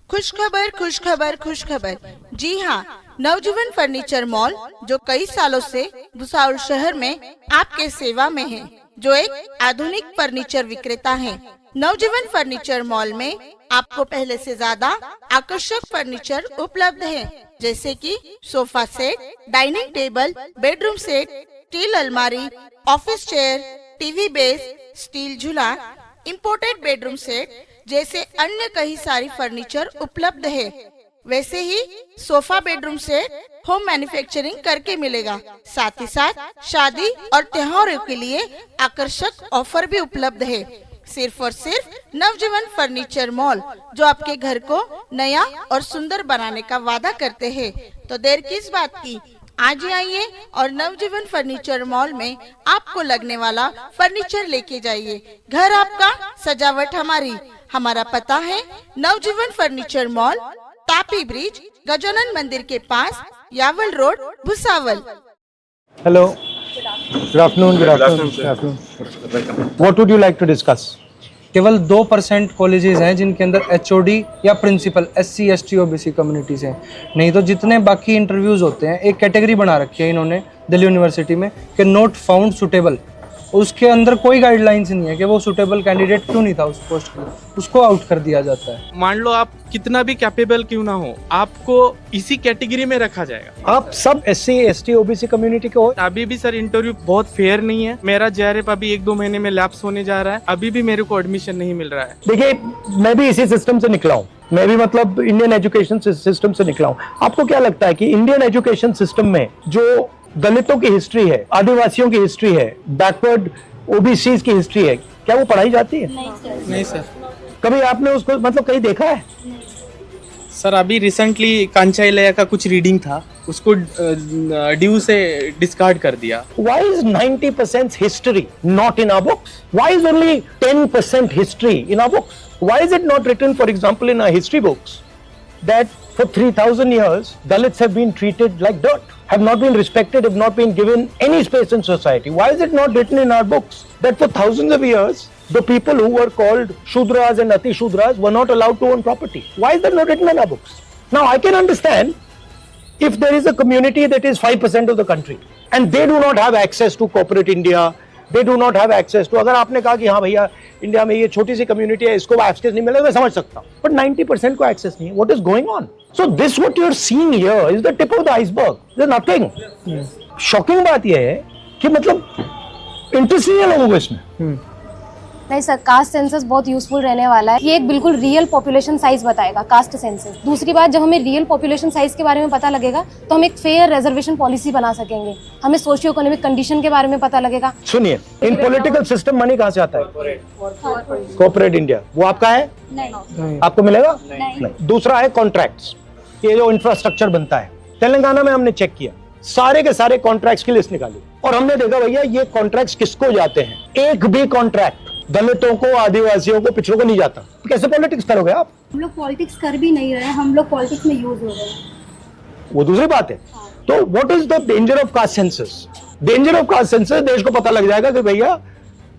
खुशखबर खुशखबर खुशखबर। जी हाँ, नवजीवन furniture mall जो कई सालों से भुसावल शहर में आपके सेवा में है, जो एक आधुनिक फर्नीचर विक्रेता है। नवजीवन फर्नीचर मॉल में आपको पहले से ज्यादा आकर्षक फर्नीचर उपलब्ध है, जैसे कि sofa set, dining table, bedroom set, steel अलमारी, office chair, TV base, steel झूला, इम्पोर्टेड बेडरूम सेट जैसे अन्य कई सारी फर्नीचर उपलब्ध है। वैसे ही sofa bedroom set home manufacturing करके मिलेगा। साथ ही साथ शादी और त्योहारों के लिए आकर्षक ऑफर भी उपलब्ध है। सिर्फ और सिर्फ नवजीवन फर्नीचर मॉल जो आपके घर को नया और सुंदर बनाने का वादा करते हैं। तो देर किस बात की, आज ही आइए और नवजीवन फर्नीचर मॉल में आपको लगने वाला फर्नीचर लेके जाइए। घर आपका, सजावट हमारी। हमारा पता है Navjivan furniture mall, Tapi bridge, Gajanan मंदिर के पास, Yawal road, Bhusawal. Hello. Good afternoon. Good afternoon. Good afternoon. What would you like to discuss? केवल 2% कॉलेजेस हैं जिनके अंदर एचओडी या principal SC ST OBC communities हैं। नहीं तो जितने बाकी इंटरव्यूज़ होते हैं, एक कैटेगरी बना रखी है इन्होंने दिल्ली यूनिवर्सिटी में कि नॉट फाउंड सुटेबल। उसके अंदर कोई गाइडलाइंस नहीं है कि वो सुटेबल कैंडिडेट क्यों नहीं था उस पोस्ट के लिए, उसको आउट कर दिया जाता है। मान लो आप कितना भी कैपेबल क्यों ना हो, आपको इसी कैटेगरी में रखा जाएगा। आप सब SC ST OBC कम्युनिटी के हो। अभी भी सर इंटरव्यू बहुत फेयर नहीं है। मेरा JRF अभी 1-2 महीने में लैप्स होने जा रहा है, अभी भी मेरे को एडमिशन नहीं मिल रहा है। देखिए, मैं भी इसी सिस्टम से निकला हूँ। मैं भी मतलब इंडियन एजुकेशन सिस्टम से निकला हूँ। आपको क्या लगता है कि इंडियन एजुकेशन सिस्टम में जो दलितों की हिस्ट्री है, आदिवासियों की हिस्ट्री है, बैकवर्ड OBCs की हिस्ट्री है, क्या वो पढ़ाई जाती है? नहीं सर। कभी आपने उसको मतलब कहीं देखा है? सर अभी रिसेंटली कांचाइलया का कुछ रीडिंग था, उसको ड्यू से डिस्कार्ड कर दिया। Why is 90% history not in our books? Why is only 10% history in our books? Why is it not written, for example, in our history books that for 3,000 years Dalits have been treated like dirt, have not been respected, have not been given any space in society? Why is it not written in our books that for thousands of years the people who were called Shudras and Ati Shudras were not allowed to own property? Why is that not written in our books? Now I can understand if there is a community that is 5% of the country and they do not have access to corporate India, they do not have access to, अगर आपने कहा कि हाँ भैया India में ये छोटी सी community है, इसको एक्सेस नहीं मिलेगा, मैं समझ सकता हूँ, but 90% को एक्सेस नहीं है। What is going on? So this what you are seeing here is the tip of the iceberg. There's nothing. Shocking बात ये है कि मतलब इंटरेस्ट नहीं है लोगों को इसमें। नहीं सर, कास्ट सेंसस बहुत यूजफुल रहने वाला है। ये एक बिल्कुल रियल पॉपुलेशन साइज बताएगा कास्ट सेंसस। दूसरी बात, जब हमें रियल पॉपुलेशन साइज के बारे में पता लगेगा तो हम एक फेयर रिजर्वेशन पॉलिसी बना सकेंगे। हमें सोशियो इकोनॉमिक कंडीशन के बारे में पता लगेगा। सुनिए, इन पॉलिटिकल सिस्टम मनी कहाँ से आता है? Corporate India. वो आपका है? नहीं। आपको मिलेगा? नहीं। दूसरा है कॉन्ट्रैक्ट्स। ये जो इंफ्रास्ट्रक्चर बनता है, तेलंगाना में हमने चेक किया, सारे के सारे कॉन्ट्रैक्ट्स की लिस्ट निकाली और हमने देखा भैया ये कॉन्ट्रैक्ट्स किसको जाते हैं। एक भी कॉन्ट्रैक्ट दलितों को, आदिवासियों को, पिछड़ों को नहीं जाता। तो कैसे पॉलिटिक्स करोगे आप? हम लोग पॉलिटिक्स कर भी नहीं रहे, हम लोग पॉलिटिक्स में यूज हो रहे हैं। वो दूसरी बात है। तो what is the danger of caste census? Danger of caste census, देश को पता लग जाएगा कि भैया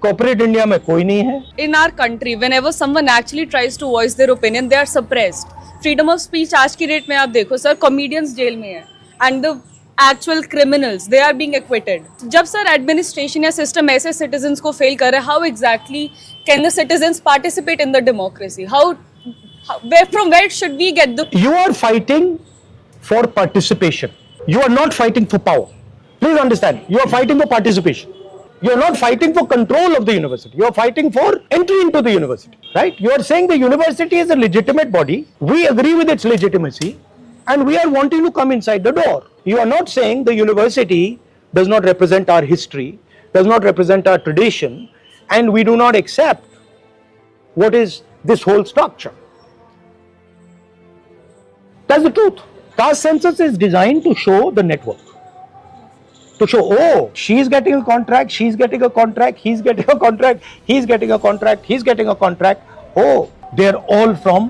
कॉर्पोरेट इंडिया में कोई नहीं है। In our country, whenever someone actually tries to voice their opinion, they are suppressed. Freedom of speech आज की डेट में आप देखो सर, कॉमेडियंस जेल में है and the actual criminals they are being acquitted. जब सर एडमिनिस्ट्रेशन या system ऐसे सिटीजन्स को फेल कर रहा है, how exactly can the citizens participate in the democracy? From where should we get the? You are fighting for participation. You are not fighting for power. Please understand. You are fighting for participation. You are not fighting for control of the university. You are fighting for entry into the university, right? You are saying the university is a legitimate body. We agree with its legitimacy, and we are wanting to come inside the door. You are not saying the university does not represent our history, does not represent our tradition, and we do not accept what is this whole structure. That's the truth. Caste census is designed to show the network. To show, oh, she's getting a contract, she's getting a contract, he's getting a contract, he's getting a contract, he's getting a contract. Oh, they're all from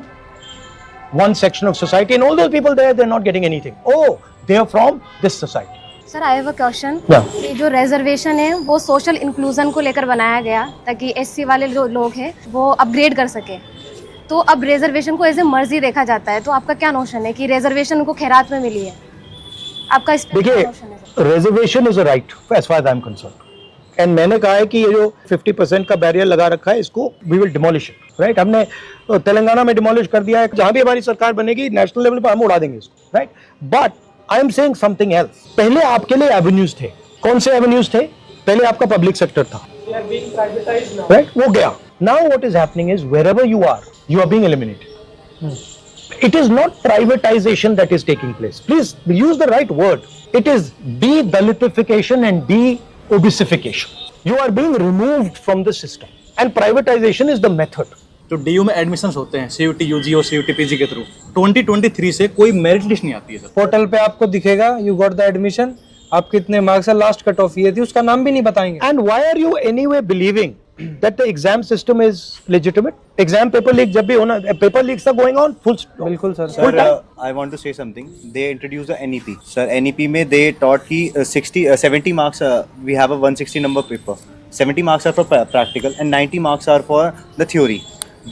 one section of society, and all those people there, they're not getting anything. Oh, they're from this society. Sir, I have a question. Yeah. ये जो reservation है वो social inclusion को लेकर बनाया गया ताकि SC वाले जो लोग हैं वो अपग्रेड कर सके। तो अब रिजर्वेशन को एज ए मर्जी देखा जाता है, तो आपका क्या नोशन है कि रिजर्वेशन उनको खैरात में मिली है? आपका इस पे क्या देखिए, नोशन है? Reservation is a right as far as I am concerned, and मैंने कहा है कि ये जो 50% का बैरियर लगा रखा है इसको we will demolish it, right. हमने तेलंगाना में डिमोलिश कर दिया है, जहां भी हमारी सरकार बनेगी नेशनल लेवल पर हम उड़ा देंगे इसको, right. But I am saying something else. पहले आपके लिए एवेन्यूज थे, कौन से एवेन्यूज थे? पहले आपका पब्लिक सेक्टर था, राइट, वो गया। Now what is happening is wherever you are being eliminated. It is not privatization that is taking place. Please use the right word. It is de-Dalitification and de-obesification. You are being removed from the system. And privatization is the method. जो DU में admissions होते हैं CUT UG और CUT PG के through 2023 से कोई merit list नहीं आती है सर। पोर्टल पे आपको दिखेगा यू गॉट द एडमिशन, आप कितने मार्क्स है, लास्ट कट ऑफ ये थी, उसका नाम भी नहीं बताएंगे। And why are you anyway believing that the exam system is legitimate? Exam paper leak जब भी होना, paper leaks are going on full stop. बिल्कुल sir. Full time. I want to say something. They introduced the NEP. Sir, NEP में they taught कि 70 marks. We have a 160 number paper. 70 marks are for practical and 90 marks are for the theory.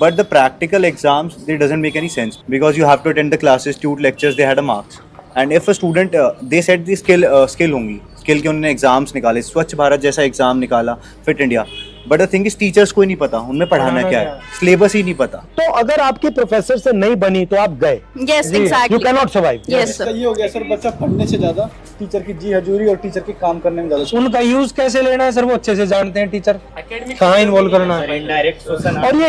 But the practical exams, they doesn't make any sense because you have to attend the classes, tute lectures. They had a marks. And if a student, they said the skill होंगी, skill के उन्होंने exams निकाले, स्वच्छ भारत जैसा exam निकाला, fit India. But the thing is teachers को ही नहीं पता उनमें पढ़ाना क्या है, सिलेबस ही नहीं पता। तो अगर आपके प्रोफेसर से नहीं बनी तो आप गए, Yes, exactly. You can not survive. Yes, sir. ये हो गया सर, बच्चा पढ़ने से ज्यादा टीचर की जी हजूरी और टीचर के काम करने में ज्यादा। उनका यूज कैसे लेना है सर वो अच्छे से जानते हैं टीचर, कहाँ इन्वॉल्व करना है। और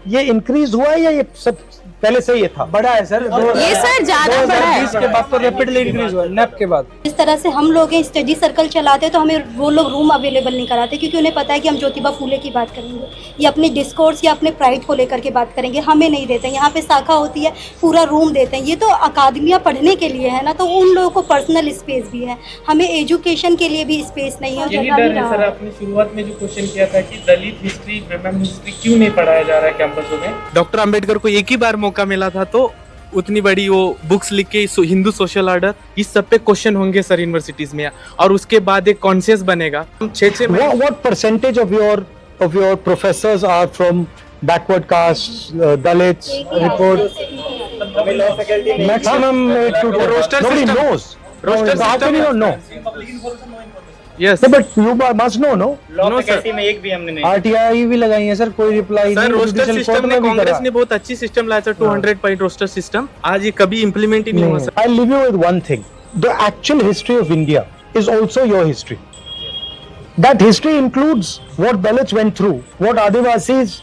ये इंक्रीज हुआ है या ये सब पहले से ये था? बड़ा है सर, ये सर ज्यादा बड़ा है। 2020 के बाद तो रैपिडली इंक्रीज हुआ, नेप के बाद। इस तरह से हम लोग स्टडी सर्कल चलाते हैं तो हमें वो लोग रूम अवेलेबल नहीं कराते, क्योंकि उन्हें पता है कि हम ज्योतिबा फूले की बात करेंगे या अपने डिस्कोर्स या अपने प्राइड को लेकर के बात करेंगे, हमें नहीं देते। यहाँ पे शाखा होती है, पूरा रूम देते हैं। ये तो अकादमियाँ पढ़ने के लिए है ना, तो उन लोगों को पर्सनल स्पेस भी है, हमें एजुकेशन के लिए भी स्पेस नहीं है। यही डर है सर, आपने शुरुआत में जो क्वेश्चन किया था कि दलित हिस्ट्री, वुमेन हिस्ट्री क्यों नहीं पढ़ाया जा रहा है कैंपसों में। डॉक्टर अंबेडकर को एक ही बार मौका मिला था तो उतनी बड़ी वो बुक्स लिख के हिंदू सोशल ऑर्डर, इस सब पे क्वेश्चन होंगे सर यूनिवर्सिटीज में, और उसके बाद एक कॉन्शियस बनेगा। हम 6 What percentage of your professors are from backward castes, Dalits? Report maximum 8 to 10. Roster Nobody system. knows. Roster How can system you not know? Yes No, but you must know, no? No sir. में एक भी हमने नहीं। RTI भी लगाई है sir, कोई reply sir नहीं। रोस्टर Judicial सिस्टम court में में भी कांग्रेस करा। ने बहुत अच्छी सिस्टम लाया सर, 200 पॉइंट रोस्टर सिस्टम, आज ये कभी इम्प्लीमेंट ही नहीं हुआ sir. I'll leave you with one thing. The actual history of India is also your history. That history includes what Dalits went through, what Adivasis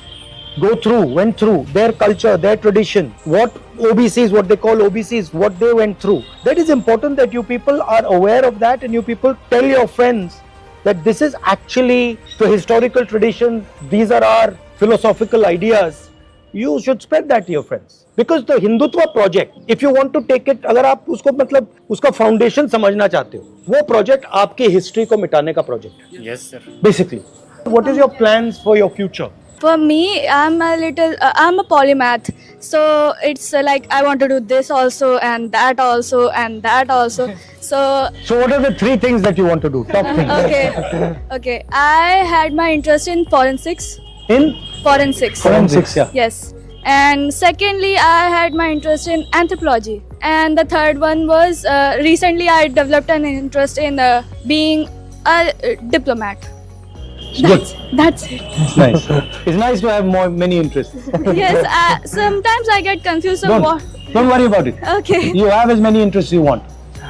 went through, their culture, their tradition, what OBCs, what they call OBCs, what they went through. That is important that you people are aware of that and you people tell your friends that this is actually the historical tradition, these are our philosophical ideas. You should spread that to your friends. Because the Hindutva project, if you want to take it, अगर आप उसको मतलब उसका foundation समझना चाहते हो, वो project आपके हिस्ट्री को मिटाने का प्रोजेक्ट है। Yes sir. Basically, what is your plans for your future? For me, I'm a polymath, so it's like I want to do this also and that also and that also. So what are the 3 things that you want to do? Top things. okay. I had my interest in forensics. In Forensics. yeah. Yes. And secondly, I had my interest in anthropology. And the third one was recently I developed an interest in being a diplomat. That's it. It's nice. It's nice to have many interests. Yes. Sometimes I get confused on what. Don't worry about it. Okay. You have as many interests you want.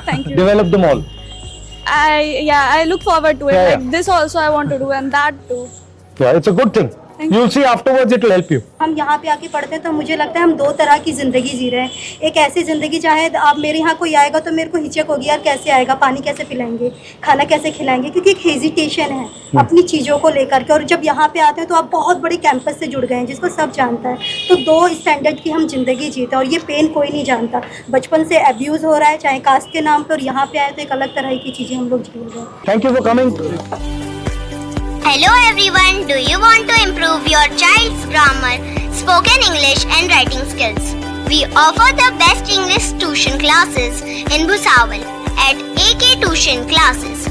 Thank you. Develop them all. I look forward to it. Yeah, Like this also I want to do and that too. Yeah, it's a good thing. You'll see afterwards it will help you. हम यहाँ पे आके पढ़ते हैं तो मुझे लगता है हम 2 तरह की ज़िंदगी जी रहे हैं। एक ऐसी ज़िंदगी, चाहे आप मेरे यहाँ कोई आएगा तो मेरे को हिचक होगी, यार कैसे आएगा, पानी कैसे पिलाएंगे, खाना कैसे खिलाएंगे, क्योंकि एक हेजिटेशन है अपनी चीज़ों को लेकर के। और जब यहाँ पे आते हैं तो आप बहुत बड़े कैंपस से जुड़ गए हैं जिसको सब जानता है, तो 2 स्टैंडर्ड की हम ज़िंदगी जीते हैं और ये पेन कोई नहीं जानता। बचपन से अब्यूज़ हो रहा है चाहे कास्ट के नाम पर, और यहाँ पे आए तो एक अलग तरह की चीज़ें हम लोग झेल रहे हैं। Thank you for coming. Hello everyone, do you want to improve your child's grammar, spoken English and writing skills? We offer the best English tuition classes in Bhusawal at AK Tuition Classes.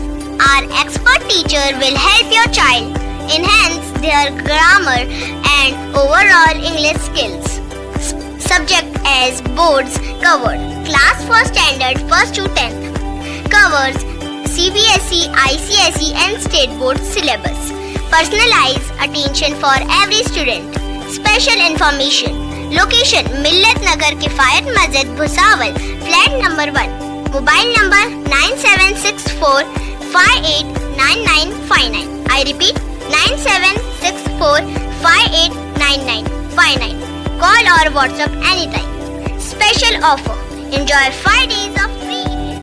Our expert teacher will help your child enhance their grammar and overall English skills. has boards covered. Class for standard 1st to 10th. Covers CBSE, ICSE and state board syllabus. Personalized attention for every student. Special information. Location Millat Nagar Kifayat Masjid Bhusawal, flat number 1. Mobile number 9764589959. I repeat 9764589959. Call or WhatsApp anytime. Special offer. Enjoy 5 days of